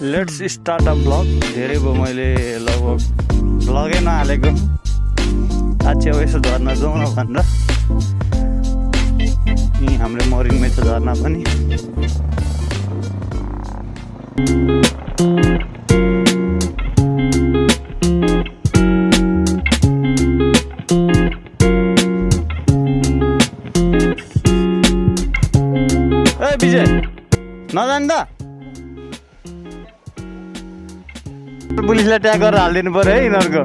Let's start a blog. धेरै भयो मैले लगभग ब्लगै नहालेको। आज चाहिँ अब यसो झर्ना जाउँ न भनेर। यहीँ हाम्रो मरिङमै छ झर्ना पनि। ए विजय नजानु त, पुलिसलाई ट्याग गरेर हालिदिनु पर्यो है यिनीहरूको।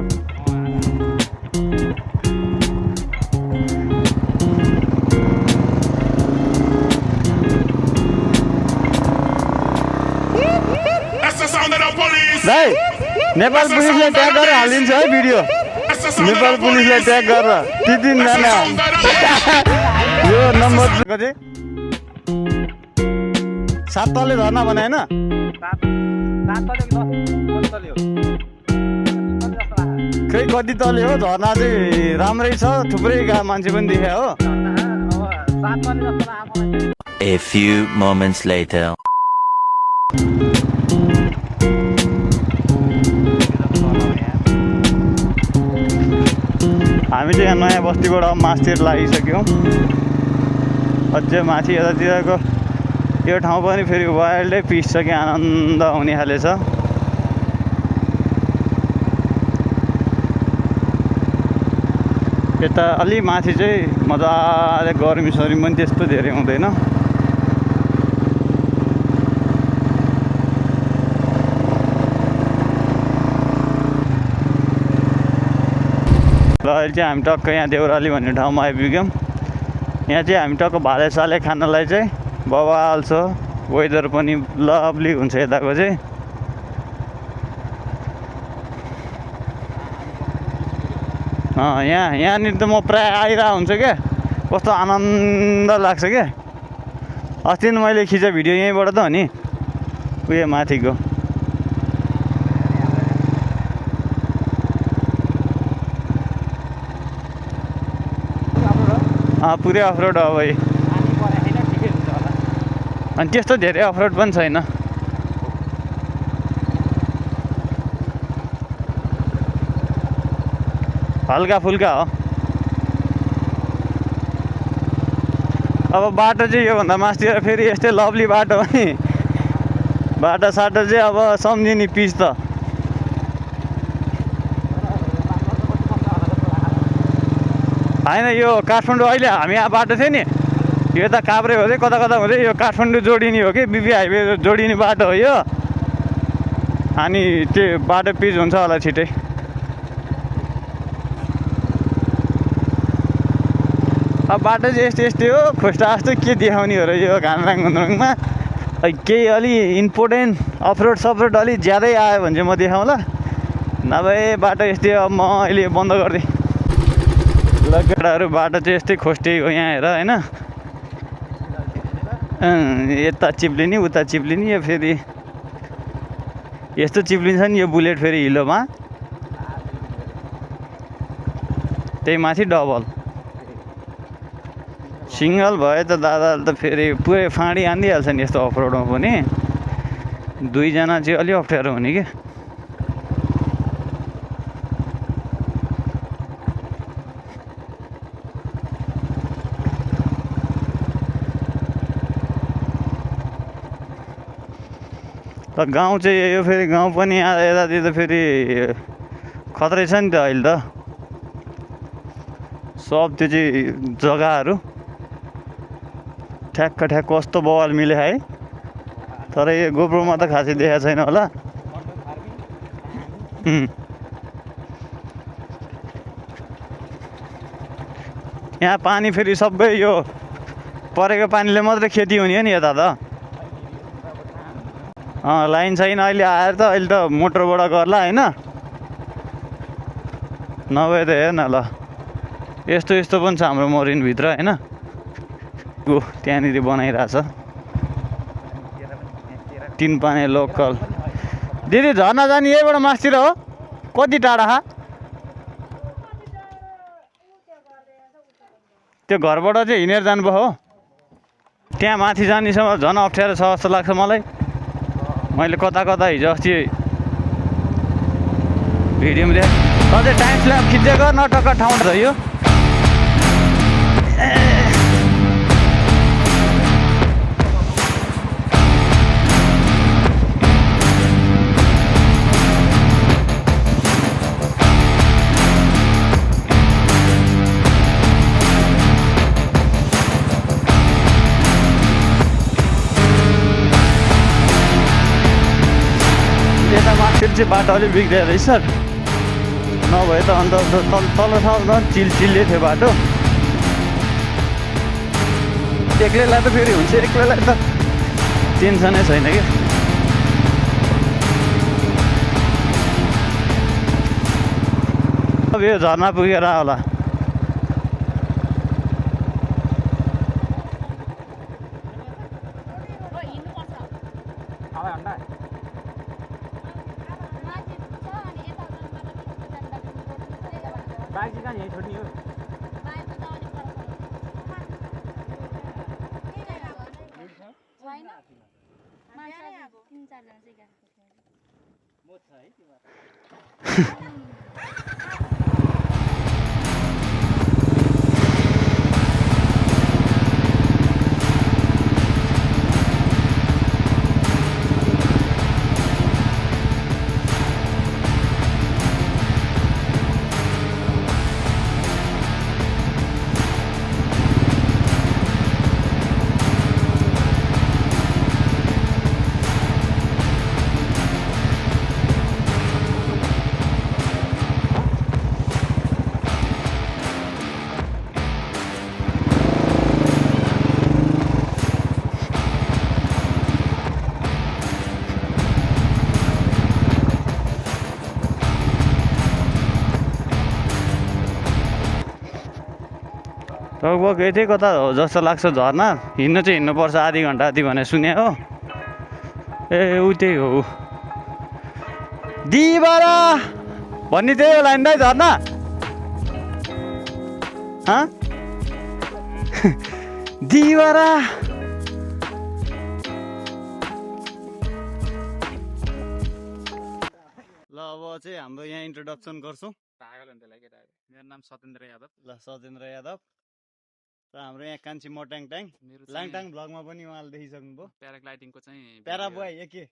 भाइ नेपाल पुलिसले ट्याग गरेर हालिदिन्छ है भिडियो। नेपाल पुलिसले ट्याग गरेर ती तिनजना यो नम्बर चाहिँ 7 तले झर्ना भने होइन। खै कति तले हो झर्ना चाहिँ राम्रै छ, थुप्रै मान्छे पनि देखे हो। A few moments later. हामी चाहिँ यहाँ नयाँ बस्तीबाट मासतिर लागिसक्यौँ। अझै माथि यतातिरको यो ठाउँ पनि फेरि वाइल्डै पिस छ कि आनन्द आउने खाले छ। यता अलि माथि चाहिँ मजाले गर्मी पनि त्यस्तो धेरै हुँदैन। र अहिले चाहिँ हामी टक्क यहाँ देउराली भन्ने ठाउँमा आइपुग्यौँ। यहाँ चाहिँ हामी टक्क भालेसाले खानलाई चाहिँ बवाल छ। वेदर पनि लभली हुन्छ यताको चाहिँ। यहाँनिर त म प्राय आइरहेको हुन्छ क्या, कस्तो आनन्द लाग्छ क्या। अस्ति नै मैले खिचेँ भिडियो यहीँबाट त हो नि, उयो माथिको। पुरै अफरोड हो भाइ। अनि त्यस्तो धेरै अफरोड पनि छैन। हल्का फुल्का हो। अब बाटो चाहिँ योभन्दा मास्तिर फेरि यस्तै लभली बाटो हो नि। बाटोसाटो चाहिँ अब सम्झिने पिच त। होइन यो काठमाडौँ अहिले हामी यहाँ बाटो थियो नि, यो त काभ्रे हुँदै कता कता हुँदै यो काठमाडौँ जोडिने हो कि, बिपी हाइवे जोडिने बाटो हो यो। अनि त्यो बाटो पिच हुन्छ होला छिटै। अब बाटो चाहिँ यस्तै हो, खोस्टा जस्तो के देखाउने हो र यो घामराङ घुन्द्रुङमा। केही अलि इम्पोर्टेन्ट अफरोड सफरोड अलिक ज्यादै आयो भने चाहिँ म देखाउँला, नभए बाटो यस्तै हो। म अहिले बन्द गरिदिएँ ल केटाहरू। बाटो चाहिँ यस्तै खोस्टे हो यहाँ हेर होइन। यता चिप्लिने उता चिप्लिने, यो फेरि यस्तो चिप्लिन्छ नि यो बुलेट फेरि हिलोमा। त्यही माथि डबल सिङ्गल भयो त दादाले त फेरि पुरै फाँडी हानिदिइहाल्छ नि यस्तो अफरोडमा पनि। दुईजना चाहिँ अलि अप्ठ्यारो हुने कि। त गाउँ चाहिँ यो फेरि गाउँ पनि यतातिर फेरि खतरै छ नि त अहिले त। सब त्यो चाहिँ जग्गाहरू ठ्याक्क ठ्याक्क कस्तो बवाल मिले है। तर यो गोप्रोमा त खासै देखाएको छैन होला। यहाँ पानी फेरि सबै यो परेको पानीले मात्रै खेती हुने हो नि यता त। लाइन छैन अहिले आएर त, अहिले त मोटरबाट गर्ला होइन। नभए त हेर न ल, यस्तो यस्तो पनि छ हाम्रो मरिनभित्र होइन। त्यहाँनिर बनाइरहेछ 3 पाने लोकल। दिदी झर्ना जाने यहीँबाट मासतिर हो, कति टाढा खा? त्यो घरबाट चाहिँ हिँडेर जानुभयो हो। त्यहाँ माथि जानेसम्म झन् अप्ठ्यारो छ जस्तो लाग्छ मलाई। मैले कता कता हिजो अस्ति भिडियोमा देखेँ अझै टाइम स्ल्याप खिचेको नटक्क ठाउँ छ यो यता मार्केट चाहिँ बाटो अलिक बिग्रियो रहेछ नभए त अन्त तल ठाउँ चिल्चिल्ले थियो बाटो एक्लैलाई त फेरि हुन्छ एक्लैलाई त टेन्सनै छैन कि अब यो झर्ना पुगेर होला बाइक चाहिँ यहीँ छोड्ने हो लगभग यतै कता हो जस्तो लाग्छ झर्ना हिँड्नु चाहिँ हिँड्नुपर्छ आधी घन्टा जति भनेर सुने हो ए उतै हो दिबारा भन्ने त्यही होला नि झर्ना दिबारा ल अब चाहिँ हाम्रो यहाँ इन्ट्रोडक्सन गर्छौँ मेरो नाम सतेन्द्र यादव ल सतेन्द्र यादव र हाम्रो यहाँ कान्छी मोट्याङ ट्याङ लाङटाङ भ्लगमा पनि उहाँले देखिसक्नुभयो प्याराग्लाइडिङको चाहिँ प्याराबोय के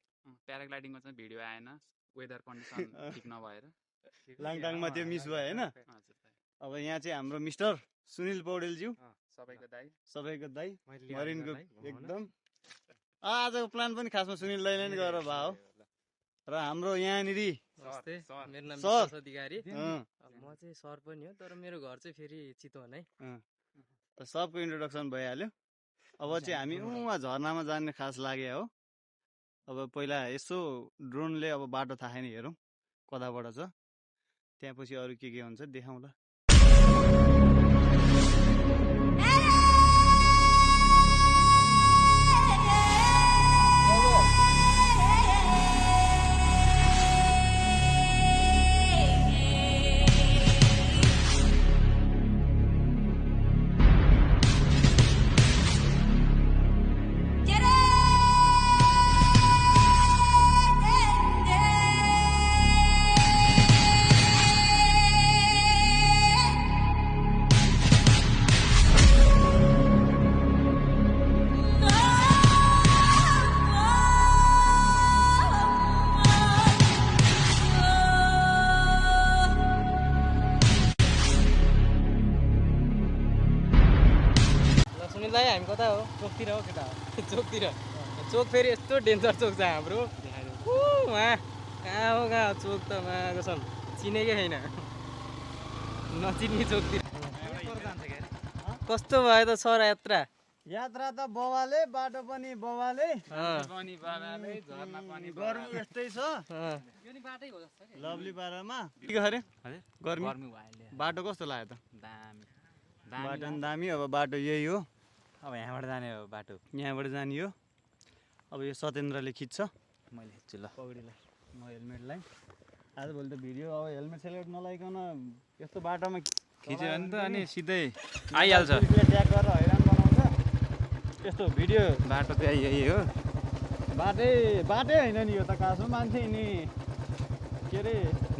प्याराग्लाइडिङको चाहिँ भिडियो आएन वेदर कन्डिसन ठिक नभएर लाङटाङमा त्यो मिस भयो होइन अब यहाँ चाहिँ हाम्रो मिस्टर सुनिल पौडेलज्यू सबैको दाइ मरिनको एकदम आजको प्लान पनि खासमा सुनिल दाइले नै गरेर भयो र हाम्रो यहाँनिर मेरो नाम विश्वास अधिकारी म चाहिँ सर पनि हो तर मेरो घर चाहिँ फेरि चितवन है सबको इन्ट्रोडक्सन भइहाल्यो अब चाहिँ हामी उहाँ झर्नामा जाने खास लाग्यो हो अब पहिला यसो ड्रोनले अब बाटो थाहा छैन हेरौँ कताबाट छ त्यहाँ पछि अरू के हुन्छ देखाउँला हामी कता हो चोकतिर हो केटा चोकतिर चोक फेरि यस्तो डेन्जर चोक छ हाम्रो कहाँ हो चोक त कसम चिनेकै छैन नचिन्ने चोकतिर कस्तो भयो त सर यात्रा यात्रा त बवाले बाटो पनि बवाले गर्मी यस्तै छ लभली पारामा के गरे गर्मी बाटो कस्तो लाग्यो त बाटो पनि दामी अब बाटो यही हो अब यहाँबाट जाने हो बाटो यहाँबाट जाने हो अब यो सतेन्द्रले खिच्छ मैले खिच्छु ल पौडीलाई म हेलमेटलाई आजभोलि त भिडियो अब हेलमेट सेलमेट नलाइकन यस्तो बाटोमा खिच्यो भने त अनि सिधै आइहाल्छ ट्याग गरेर हैरान बनाउँछ यस्तो भिडियो बाटो त यही हो बाटै होइन नि यो त खासमा मान्छे हिँड्ने के अरे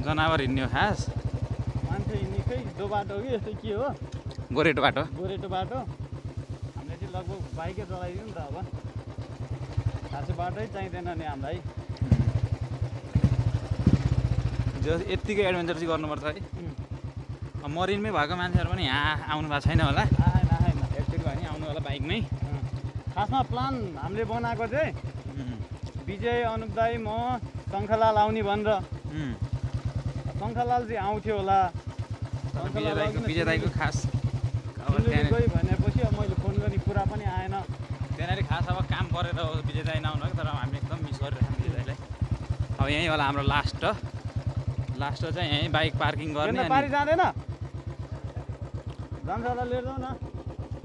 जनावर हिँड्ने हो खास मान्छे हिँड्ने खै दो बाटो हो कि यस्तो के हो गोरेटो बाटो गोरेटो बाटो हामीले चाहिँ लगभग बाइकै चलाइदिउँ नि त अब खासै बाटै चाहिँदैन नि हामीलाई यत्तिकै एडभेन्चर चाहिँ गर्नुपर्छ है मरिनमै भएको मान्छेहरू पनि यहाँ आउनु भएको छैन होला एकचोटि भयो नि आउनु होला बाइकमै खासमा प्लान हामीले बनाएको चाहिँ विजय अनुप दाई म शङ्खलाल आउने भनेर शङ्खलाल चाहिँ आउँथ्यो होला विजय दाईको खास गयो भनेपछि अब मैले फोन गर्ने कुरा पनि आएन त्यहाँनिर खास अब काम गरेर विजय दाई नआउनु है तर हामी एकदम मिस गरिरहेछौँ विजय दाईलाई अब यहीँ होला हाम्रो लास्ट चाहिँ यहीँ बाइक पार्किङ गर्ने पारी जाँदैन जान्छ होला लिएर जाउँ न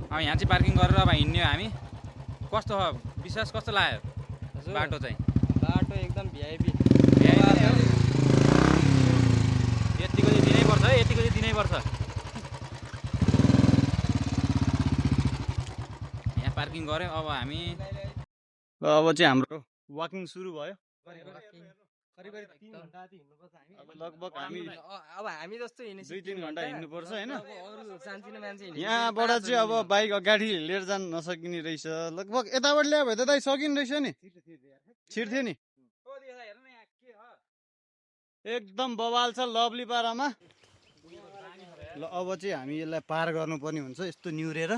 अब यहाँ चाहिँ पार्किङ गरेर अब हिँड्ने हो हामी कस्तो हो विश्वास कस्तो लाग्यो बाटो चाहिँ बाटो एकदम भिआइपी यतिको चाहिँ दिनैपर्छ है यतिको चाहिँ दिनैपर्छ यहाँ पार्किङ गऱ्यौँ अब हामी अब चाहिँ हाम्रो वाकिङ सुरु भयो अब लगभग हामी अब हामी जस्तो हिँड्ने 2-3 घन्टा हिँड्नुपर्छ होइन अरू सानसानो मान्छे यहाँबाट चाहिँ अब बाइक अगाडि लिएर जान नसकिने रहेछ लगभग यताबाट ल्यायो भने त दाइ सकिने रहेछ नि छिर्थ्यो नि एकदम बवाल छ लभली पारामा ल अब चाहिँ हामी यसलाई पार गर्नुपर्ने हुन्छ यस्तो निहुरेर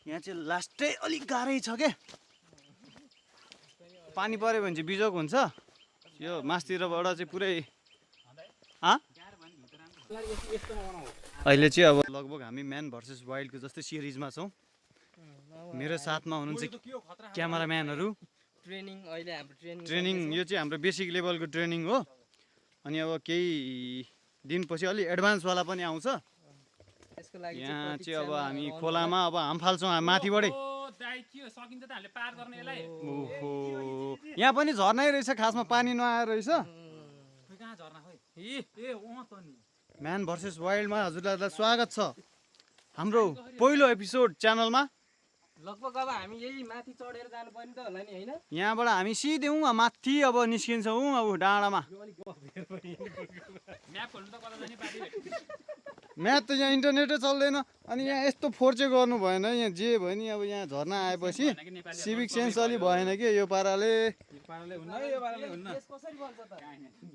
यहाँ चाहिँ लास्टै अलिक गाह्रै छ क्या पानी पऱ्यो भने चाहिँ बिजोग हुन्छ यो मासतिरबाट चाहिँ पुरै अहिले चाहिँ अब लगभग हामी म्यान भर्सेस वाइल्डको जस्तै सिरिजमा छौँ मेरो साथमा हुनुहुन्छ क्यामेराम्यानहरू ट्रेनिङ अहिले हाम्रो ट्रेनिङ यो चाहिँ हाम्रो बेसिक लेभलको ट्रेनिङ हो अनि अब केही दिनपछि अलि एडभान्सवाला पनि आउँछ यसको लागि यहाँ चाहिँ अब हामी खोलामा अब हाम फाल्छौँ माथिबाटै ओहो यहाँ पनि झर्नै रहेछ खासमा पानी नआएर रहेछ म्यान भर्सेस वाइल्डमा हजुरलाई स्वागत छ हाम्रो पहिलो एपिसोड च्यानलमा लगभग अब हामी यही माथि चढेर जानुपर्ने त होला नि होइन यहाँबाट हामी सिधै माथि अब निस्किन्छौँ अब डाँडामा म्याथ त यहाँ इन्टरनेटै चल्दैन अनि यहाँ यस्तो फोर्चे गर्नु भएन यहाँ जे भयो नि अब यहाँ झर्ना आएपछि सिभिक सेन्स अलि भएन कि यो पाराले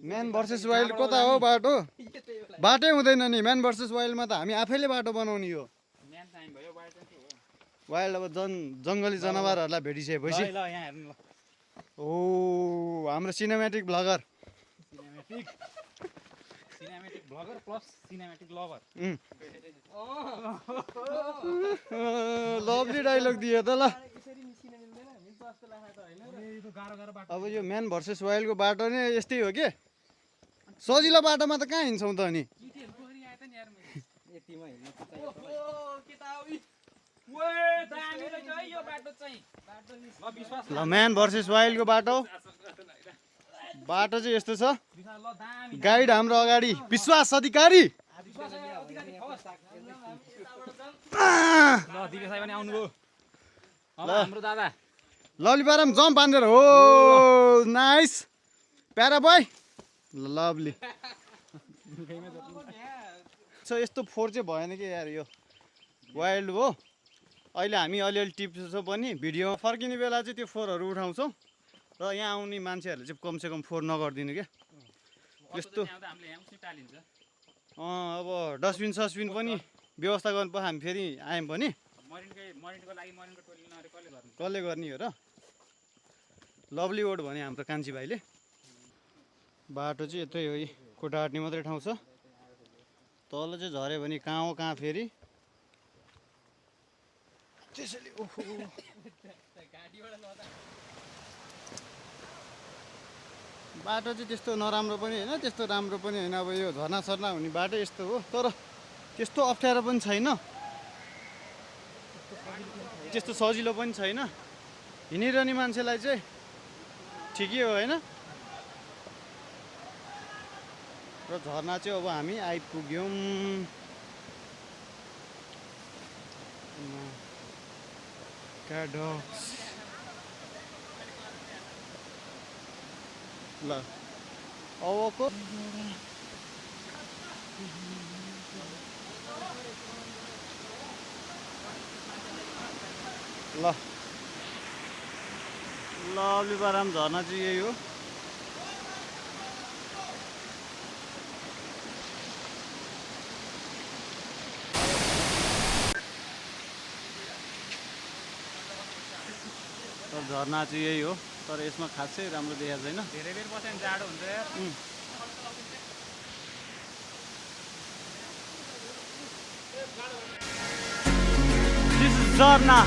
म्यान भर्सेस वाइल्ड कता हो बाटो बाटै हुँदैन नि म्यान भर्सेस वाइल्डमा त हामी आफैले बाटो बनाउने हो वाइल्ड अब जङ्गली जनावरहरूलाई भेटिसकेपछि ओ हाम्रो सिनेमेटिक भ्लगर लभली डाइलग दियो त ल अब यो म्यान भर्सेस वाइल्डको बाटो नै यस्तै हो के सजिलो बाटोमा त कहाँ हिँड्छौँ त अनि ल म्यान भर्सेस वाइल्डको बाटो चाहिँ यस्तो छ गाइड हाम्रो अगाडि विश्वास अधिकारी ललिपाराम जम्प बाँधेर हो नाइस प्यारा बोय लभली यस्तो फोहोर चाहिँ भएन कि यार यो वाइल्ड हो अहिले हामी अलिअलि टिप्छौँ पनि भिडियोमा फर्किने बेला चाहिँ त्यो फोहोरहरू उठाउँछौँ र यहाँ आउने मान्छेहरूले चाहिँ कमसेकम फोहोर नगरिदिनु क्या यस्तो अब डस्टबिन सस्बिन पनि व्यवस्था गर्नु पर्छ हामी फेरि आयौँ भने कसले गर्ने हो र लभली वोड भने हाम्रो कान्छी भाइले बाटो चाहिँ यतै हो कोटाहाट्ने मात्रै ठाउँ छ तल चाहिँ झऱ्यो भने कहाँ हो कहाँ फेरि त्यसैले ओहो बाटो चाहिँ त्यस्तो नराम्रो पनि होइन त्यस्तो राम्रो पनि होइन अब यो झर्ना सर्ना हुने बाटो यस्तो हो तर त्यस्तो अप्ठ्यारो पनि छैन त्यस्तो सजिलो पनि छैन हिँडिरहने मान्छेलाई चाहिँ ठिकै हो होइन र झर्ना चाहिँ अब हामी आइपुग्यौँ ल अबको ल लभली बाराम झर्ना चाहिँ यही हो। झर्ना चाहिँ यही हो, तर यसमा खासै राम्रो देखाएको छैन। धेरै बेर बस्यो भने जाडो हुन्छ यार। झर्ना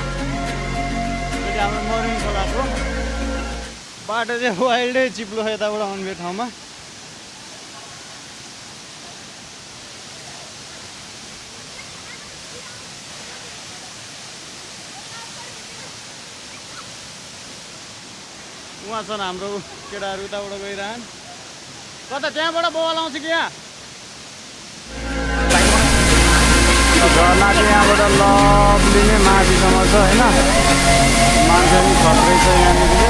हाम्रो मरिङ खोलाको बाटो चाहिँ वाइल्डै चिप्लो छ यताबाट आउने ठाउँमा। उहाँ छन् हाम्रो केटाहरू उताबाट गइरहन्। कता त्यहाँबाट बवाल आउँछ कि यहाँ? झर्ना चाहिँ यहाँबाट लभली नै माथिसम्म छ होइन। मान्छे पनि खत्रै छ यहाँनिर।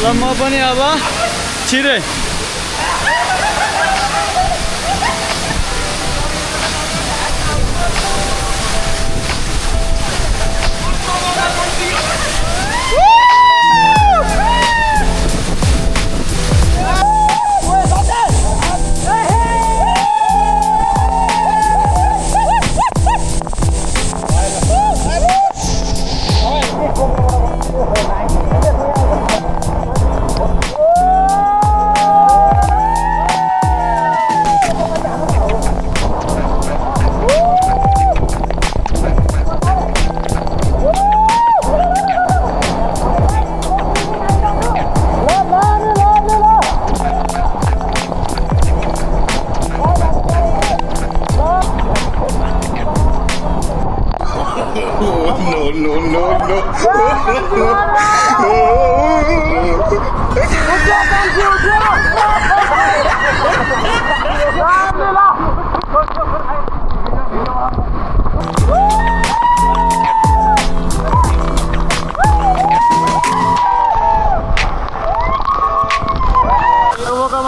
ल म पनि अब छिरै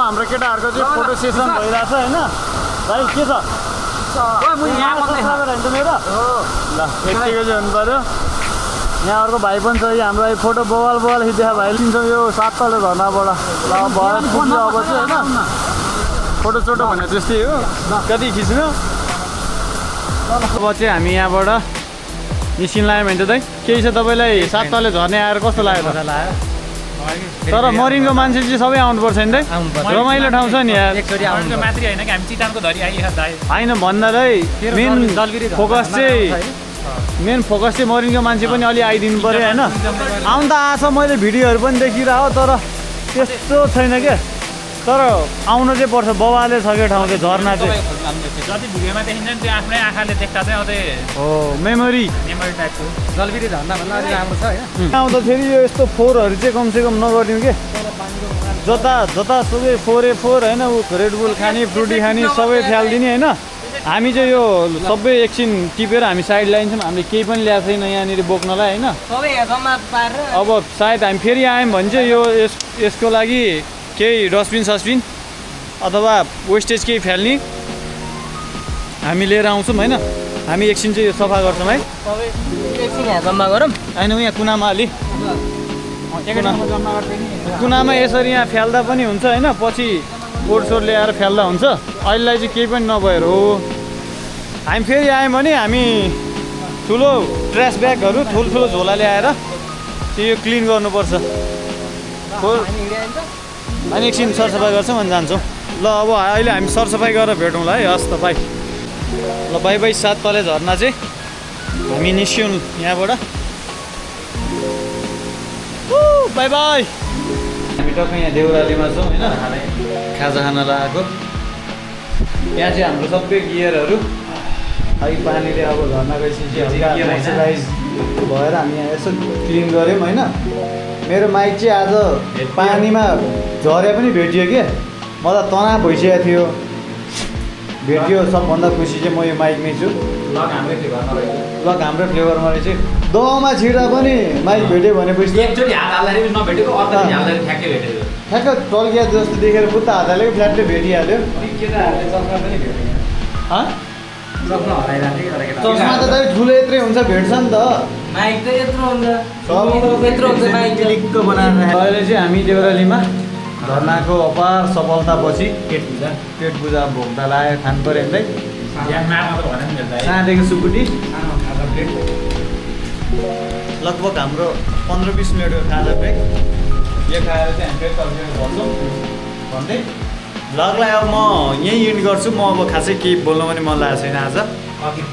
हाम्रो केटाहरूको चाहिँ फोटो सेसन भइरहेछ होइन। भाइ के छ? मेरो ल यतिको चाहिँ हुनु पऱ्यो। यहाँ अर्को भाइ पनि छ, हाम्रो भाइ फोटो बवाल बवाल खिच्यो भाइ लिन्छौँ यो 7 तले झर्नाबाट। ल भएर पुग्यो अब चाहिँ होइन। फोटो सोटो भन्ने त्यस्तै हो, कति खिच्नु। अब चाहिँ हामी यहाँबाट निस्किन लाग्यो भने त केही छ तपाईँलाई 7 तले झर्ने आएर कस्तो लाग्यो त? तर मरिङको मान्छे चाहिँ सबै आउनुपर्छ नि त, रमाइलो ठाउँ छ नि यार। मात्रै होइन कि हामी चिटानको धरी होइन भन्नाले मेन फोकस चाहिँ मरिङको मान्छे पनि अलि आइदिनु पऱ्यो होइन। आउनु त आछ, मैले भिडियोहरू पनि देखिरहेको तर त्यस्तो छैन क्या। तर आउनु चाहिँ पर्छ, बवाले छ क्या ठाउँ चाहिँ झर्ना चाहिँ। जति भिडियोमा देखिन्छ नि त्यो आफ्नै आँखाले देख्दा चाहिँ अझै हो मेमोरी टाइपको। जलगिरी झर्ना भन्दा अलिक राम्रो छ होइन। आउँदाखेरि यो यस्तो फोहोरहरू चाहिँ कमसेकम नगरिदिउँ के। जतासुकै फोहोरै फोहोर होइन। ऊ रेडबुल खाने, फ्रुटी खाने सबै फ्यालिदिने होइन। हामी चाहिँ यो सबै एकछिन टिपेर हामी साइड लाइन्छौँ। हामीले केही पनि ल्याएको छैन यहाँनिर बोक्नलाई होइन। अब सायद हामी फेरि आयौँ भने चाहिँ यो यसको लागि केही डस्टबिन सस्टबिन अथवा वेस्टेज केही फ्याल्ने हामी लिएर आउँछौँ होइन। हामी एकछिन चाहिँ यो सफा गर्छौँ है। जम्मा गरौँ होइन यहाँ कुनामा अलि कुनामा यसरी यहाँ फ्याल्दा पनि हुन्छ होइन। पछि बोर्डसोर ल्याएर फ्याल्दा हुन्छ। अहिलेलाई चाहिँ केही पनि नभएर हो। हामी फेरि आयौँ भने हामी ठुलो ट्र्यास ब्यागहरू ठुल्ठुलो झोला ल्याएर त्यो क्लिन गर्नुपर्छ। अनि एकछिन सरसफाइ गर्छौँ अनि जान्छौँ। ल अब अहिले हामी सरसफाइ गरेर भेटौँला है। हस् त बाई। ल बाई बाई। 7 तले झर्ना चाहिँ हामी निस्क्यौँ यहाँबाट। By by. हामी टक्कै यहाँ देउरालीमा छौँ होइन, खाजा खान लगाएको। यहाँ चाहिँ हाम्रो सबै गियरहरू है पानीले अब झर्ना गइसकेपछि मोइस्चराइज भएर हामी यहाँ यसो क्लिन गऱ्यौँ होइन। मेरो माइक चाहिँ आज पानीमा झरे पनि भेटियो क्या। मलाई तनाव भइसकेको थियो, भेटियो। सबभन्दा खुसी चाहिँ म यो माइकमै छु। ल लग हाम्रै फ्लेभरमा रहेछ लग हाम्रो फ्लेभरमा रहेछ दहमा छिर्दा पनि माइक भेट्यो भनेपछि एकचोटि हात हाल्दाखेरि नभेटेको अर्कोचोटि हाल्दाखेरि ठ्याक्कै भेटेको ठ्याक्क टल्किया जस्तो देखेर पुत्ता हात हालेको फ्ल्याटले भेटिहाल्यो केटाहरूले चस्मा पनि भेट्यो हँ चस्मा हराइरहेको थियो एउटा केटा चस्मा त दाइ ठुलो यत्रै हुन्छ भेट्छ नि त माइक त यत्रो हुन्छ सब यत्रो हुन्छ माइक लिक्क बनाएर अहिले चाहिँ हामी देउरालीमा धर्नाको अपार सफलतापछि पेट पूजा भोग्दा लाग्यो खानु पऱ्यो नि त यहाँ मारमा त भनेर मिल्छ साँधेको सुकुटी खाजा प्लेट लगभग हाम्रो 15-20 मिनटको खाजा ब्रेक यो खाएर चाहिँ हामी फेरि तर्केर गर्छौँ भन्दै भ्लगलाई अब म यहीँ इन्ड गर्छु म अब खासै केही बोल्न पनि मन लागेको छैन आज अघि